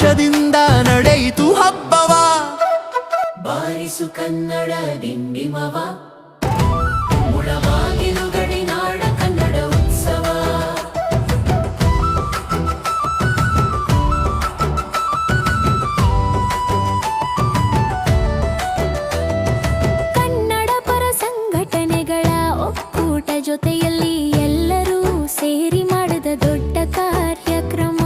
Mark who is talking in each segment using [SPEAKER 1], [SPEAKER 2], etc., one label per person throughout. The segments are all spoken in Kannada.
[SPEAKER 1] ಸಂತೋಷದಿಂದ ನಡೆಯಿತು ಹಬ್ಬವ.
[SPEAKER 2] ಬಾರಿಸು ಕನ್ನಡ ಡಿಂಡಿಮವ, ಮುಳಬಾಗಿಲು ಗಡಿನಾಡ ಕನ್ನಡ ಉತ್ಸವ. ಕನ್ನಡ ಪರ ಸಂಘಟನೆಗಳ ಒಕ್ಕೂಟ ಜೊತೆಯಲ್ಲಿ ಎಲ್ಲರೂ ಸೇರಿ ಮಾಡಿದ ದೊಡ್ಡ ಕಾರ್ಯಕ್ರಮ.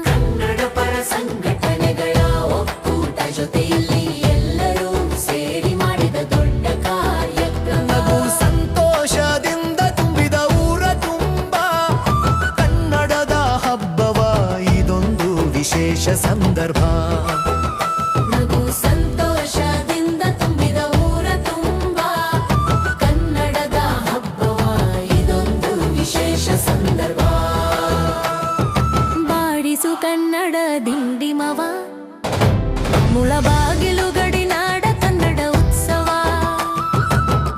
[SPEAKER 2] ಕನ್ನಡ ಪರ ಸಂಘಟನೆಗಳ ಒಕ್ಕೂಟ ಜೊತೆಯಲ್ಲಿ ಎಲ್ಲರೂ ಸೇರಿ ಮಾಡಿದ ದೊಡ್ಡ ಕಾರ್ಯಕ್ರಮ.
[SPEAKER 1] ನಗು ಸಂತೋಷದಿಂದ ತುಂಬಿದ ಊರ ತುಂಬ ಕನ್ನಡದ ಹಬ್ಬವ, ಇದೊಂದು ವಿಶೇಷ ಸಂದರ್ಭ.
[SPEAKER 2] ನಗು ಸಂತೋಷದಿಂದ ತುಂಬಿದ ಊರ ತುಂಬ ಕನ್ನಡದ ಹಬ್ಬವ, ಇದೊಂದು ವಿಶೇಷ ಸಂದರ್ಭ. ಬಾಡಿಸು ಕನ್ನಡ ದಿಂಡಿಮವ, ಮುಳಬಾಗಿಲು ಗಡಿನಾಡ ಕನ್ನಡ ಉತ್ಸವ.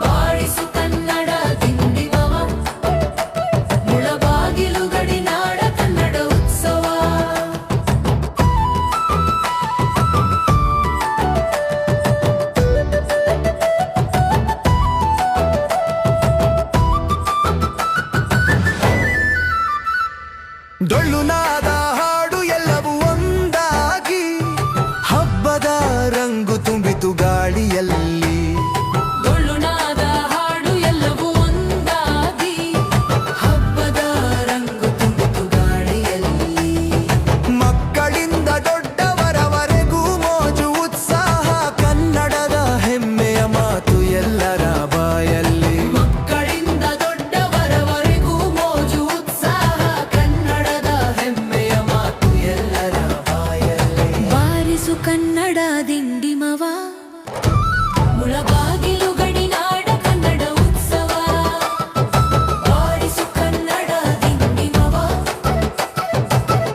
[SPEAKER 2] ಬಾಡಿಸು ಕನ್ನಡ ದಿಂಡಿಮವ, ಮುಳಬಾಗಿಲು ಗಡಿನಾಡ ಕನ್ನಡ ಉತ್ಸವ.
[SPEAKER 1] ಡೊಳ್ಳು ನಾದ ಹಾಡು ಎಲ್ಲವೂ ಒಂದಾಗಿ ಹಬ್ಬದ ರಂಗು ತುಂಬಿತು ಗಾಳಿಯಲ್ಲಿ.
[SPEAKER 2] ಡೊಳ್ಳು ನಾದ ಹಾಡು ಎಲ್ಲವೂ ಒಂದಾಗಿ ಹಬ್ಬದ ರಂಗು ತುಂಬಿತು ಗಾಳಿಯಲ್ಲಿ.
[SPEAKER 1] ಮಕ್ಕಳಿಂದ ದೊಡ್ಡವರವರೆಗೂ ಮೋಜು ಉತ್ಸಾಹ, ಕನ್ನಡದ ಹೆಮ್ಮೆಯ ಮಾತು ಎಲ್ಲರ ಬಾಯಲ್ಲಿ.
[SPEAKER 2] ಮಕ್ಕಳಿಂದ ದೊಡ್ಡವರವರೆಗೂ ಮೋಜು ಉತ್ಸಾಹ, ಕನ್ನಡದ ಹೆಮ್ಮೆಯ ಮಾತು ಎಲ್ಲರ ಬಾಯಲ್ಲಿ. ಬಾರಿಸು ಕನ್ನಡ ದಿಂಡಿಮವ, ಮುಳಬಾಗಿಲು ಗಡಿನಾಡ ಕನ್ನಡ ಉತ್ಸವ. ಬಾರಿಸು ಕನ್ನಡ ದಿಂಡಿಮವ,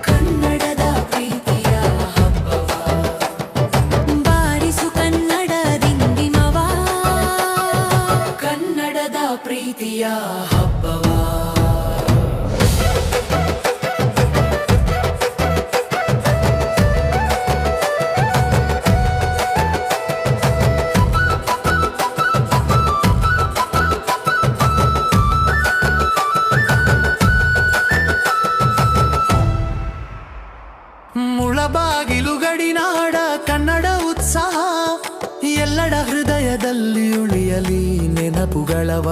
[SPEAKER 2] ಕನ್ನಡದ ಪ್ರೀತಿಯ ಹಬ್ಬವ. ಬಾರಿಸು ಕನ್ನಡ ದಿಂಡಿಮವ, ಕನ್ನಡದ ಪ್ರೀತಿಯ ಹಬ್ಬವ.
[SPEAKER 1] ಮುಳಬಾಗಿಲು ಗಡಿನಾಡ ಕನ್ನಡ ಉತ್ಸಾಹ, ಎಲ್ಲರ ಹೃದಯದಲ್ಲಿ ಉಳಿಯಲಿ ನೆನಪುಗಳವ.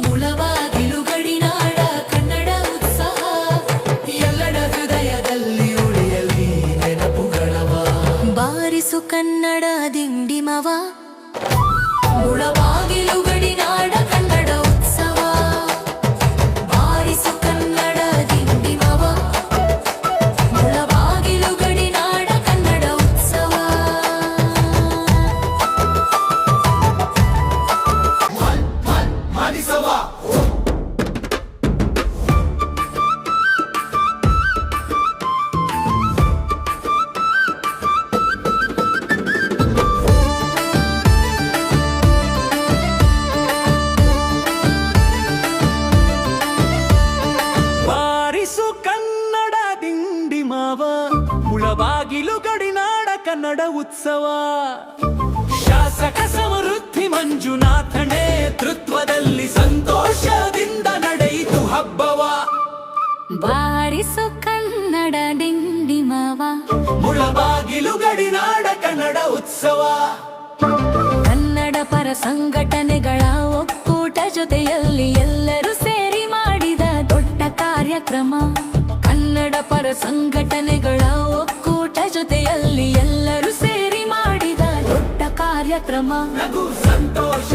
[SPEAKER 2] ಮುಳಬಾಗಿಲು ಗಡಿನಾಡ ಕನ್ನಡ ಉತ್ಸವ, ಎಲ್ಲರ ಹೃದಯದಲ್ಲಿ ಉಳಿಯಲಿ ನೆನಪುಗಳವ. ಬಾರಿಸು ಕನ್ನಡ ದಿಂಡಿಮವ, ಮುಳಬಾಗಿಲು ಗಡಿನಾಡ ಕನ್ನಡ ಉತ್ಸವ. ಬಾರಿಸು ಕನ್ನಡ ದಿಂಡಿಮವ, ಮುಳಬಾಗಿಲು ಗಡಿನಾಡ ಕನ್ನಡ ಉತ್ಸವ.
[SPEAKER 1] ಬಾರಿಸು ಕನ್ನಡ ದಿಂಡಿಮವ, ಮುಳಬಾಗಿಲು ಗಡಿನಾಡ ಕನ್ನಡ ಉತ್ಸವ. ಶಾಸಕ ಸಮೃದ್ಧಿ ಮಂಜುನಾಥ ನೇತೃತ್ವದಲ್ಲಿ ಸಂತೋಷದಿಂದ ನಡೆಯಿತು ಹಬ್ಬವ.
[SPEAKER 2] ಬಾರಿಸು ಕನ್ನಡ ದಿಂಡಿಮವ,
[SPEAKER 1] ಮುಳಬಾಗಿಲು ಗಡಿನಾಡ ಕನ್ನಡ ಉತ್ಸವ.
[SPEAKER 2] ಕನ್ನಡ ಪರ ಸಂಘಟನೆಗಳ ಒಕ್ಕೂಟ ಜೊತೆಯಲ್ಲಿ ಎಲ್ಲರೂ ಸೇರಿ ಮಾಡಿದ ದೊಡ್ಡ ಕಾರ್ಯಕ್ರಮ. ಕನ್ನಡ ಪರ ಸಂಘಟನೆಗಳ ಒಕ್ಕೂಟ ಜೊತೆಯಲ್ಲಿ ಎಲ್ಲರೂ ಸೇರಿ ಮಾಡಿದ ದೊಡ್ಡ ಕಾರ್ಯಕ್ರಮ.
[SPEAKER 1] ನಗು ಸಂತೋಷ